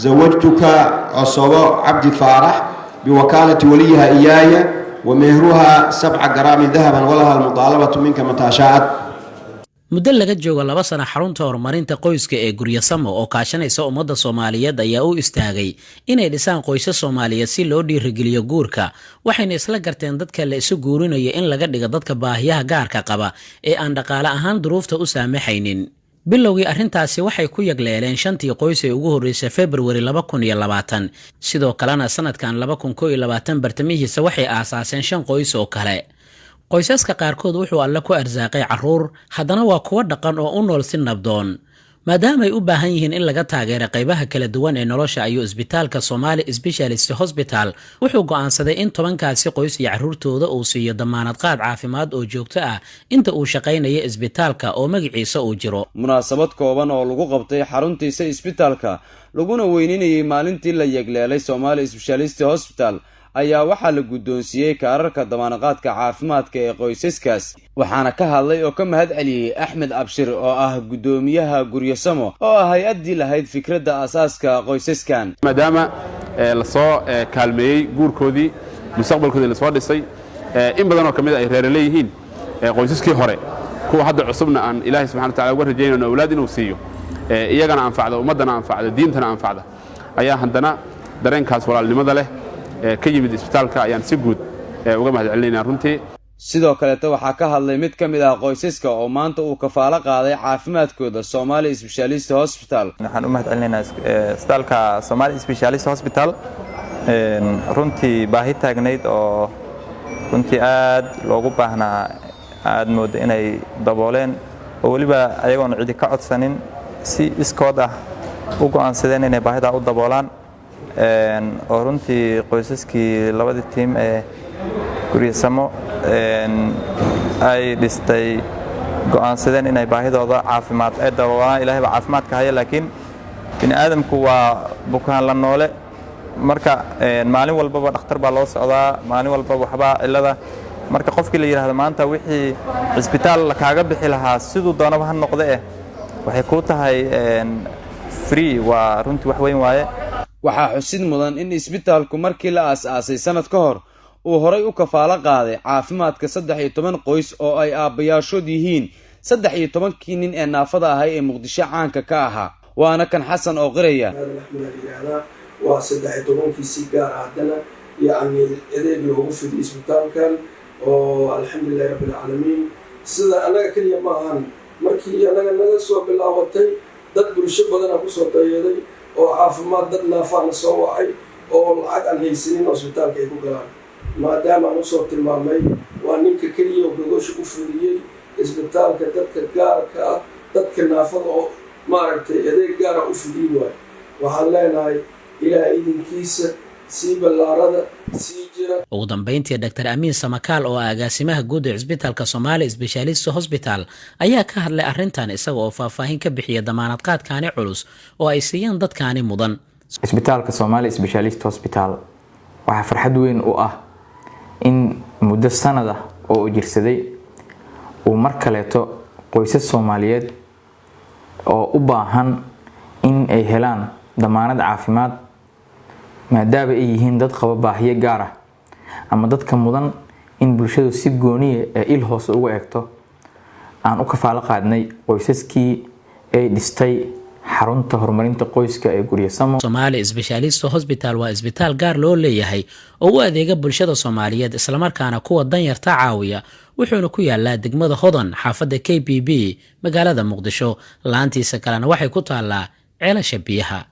زوجتك عصابة عبد فارح بوكالة وليها إياي ومهرها 7 جرام ذهبا ولها المطالبة منك متى شاءت. muddo laga joogo 2 sano xarunta horumarinta qoyska ee Guryasamo oo kaashanaysa ummadda Soomaaliyeed ayaa u istaagay inay dhisaan qoysas Soomaaliyeed si loo dhiirigeliyo guurka waxayna isla garteen dadka la isu guurinayo in laga dhigo dadka baahiyaha gaarka qaba ee aan dhaqaale ahaan duruufta u saamaxaynin. bilowgii arrintaasi waxay ku yagleeleen 5 qoys ee ugu horeysay February 2020 sidoo kalena sanadkan 2021 bartamihiisa waxay aasaaseen 5 qoys oo kale. qoysaska qaarkood wuxuu alle ku arsaaqay caruur haddana waa kuwa dhaqan oo u nool si nabdoon maadaama ay u baahan yihiin in laga taageero qaybaha kala duwan ee nolosha ayuu isbitaalka Somali Specialist Hospital wuxuu go'aansaday in 10kaasi qoys iyo caruurtooda uu siiyo damaanad qaad caafimaad oo joogto ah inta uu shaqaynayo isbitaalka oo magaciisa uu jiro. munaasabad kooban oo lagu qabtay xaruntiisa isbitaalka laguna weyninayay maalintii la yagleelay Somali Specialist Hospital ayaa waxaa la guddoonsiiyay kaararka damaanadqaadka caafimaadka ee qoysaskaas waxaana ka hadlay oo ka mahad celiyay Axmed Abshir oo ah gudoomiyaha Guryasamo oo ah hay'adii lahayd fikradda asaaska qoysaskan maadaama la soo kaalmeeyay guurkoodii mustaqbalkoodii la soo dhisay in badan oo kamid ay reer leeyihiin qoysaskii hore kuwa hadda cusubna aan Ilaahay subhanahu wa ta'ala uga rajaynayno awlaad inuu siiyo iyagana anfacdo ummadana anfacdo diintana anfacdo ayaa haddana dareenkaas walaalnimada leh ka yimid isbitaalka ayaan si guud uga mahad celinaynaa runtii. sidoo kale waxa ka hadlay mid kamid ah qoysaska oo maanta uu kafaalo qaaday caafimaadkooda Somali Specialist Hospital. waxaan u mahad celinaynaa isbitaalka Somali Specialist Hospital runtii baahi taagnayd oo runtii aad loogu baahnaa aad moodo inay dabooleen oo waliba ayagoon cidi ka codsanin si iskood ah u go'aansadeen inay baahida u daboolaan oo runtii qoysaskii labadii team ee Guryasamo ay dhistay go'aansadeen inay baahidooda caafimaad ay daboolaan. Ilaahay baa caafimaadka haya laakiin bini aadamku waa bukaan la noole marka maalin walba dhakhtar baa loo socdaa maalin walba waxba cilada marka qofkii la yiraahdo maanta wixii isbitaal la kaaga bixi lahaa sidoo doonaba ha noqdee waxay ku tahay free waa runtii wax weyn waaye. waxaa xusid mudan in isbitaalku markii la aasaasay sanad ka hor uu horay u kafaalo qaaday caafimaadka 13 qoys oo ay aabayaashood yihiin 13 nin ee naafada ahay ee Muqdisho caanka ka ahaa waana kan Xasan oo qiraya waa 13 si gaar ah haddana yani adeeg loogu fidiyo isbitaalkan oo alxamdulillaah rabbil caalamiin sida anaga kaliya ma ahan markii anaga naga soo bilaabatay dad bulsho badan ku soo dayaday oo caafimaad dad naafaan soo wacay oo lacag aan haysanin isbitaalka ay ku galaan maadaama aan soo tilmaamay waa ninka kaliya oo gogosho u fudiyay isbitaalka dadka gaarka ah dadka naafada oo maaragtay adeeg gaar ah u fudiyay waxaan leenahay ilaa idinkiisa si balaarada si jira. ugu dambeyntii Dr. Amiin Samakaal oo agaasimaha guud ee isbitaalka Somali Specialist Hospital ayaa ka hadlay arrintan isaga oo faahfaahin ka bixiyay damaanad qaadkaani culus oo ay siiyeen dadkaani mudan. isbitaalka Somali Specialist Hospital waxa farxad weyn u ah in muddo sanada oo jirsaday uu mar kaleeto qoysas Soomaaliyeed oo u baahan in ay helaan damaanad caafimaad maadaama ay yihiin dad qaba baahiyo gaar ah ama dadka mudan in bulshadu si gooniye il hoos ugu eegto aan u kafaalo qaadnay qoysaskii ay dhistay xarunta horumarinta qoyska ee Guryasamo. Somali Specialist Hospital waa isbitaal gaar loo leeyahay oo u adeega bulshada Soomaaliyeed isla markaana kuwa danyarta caawiya wuxuuna ku yaalaa degmada Hodan xaafadda KPB magaalada Muqdisho laantiisa kalena waxay ku taalaa ceelasha biyaha.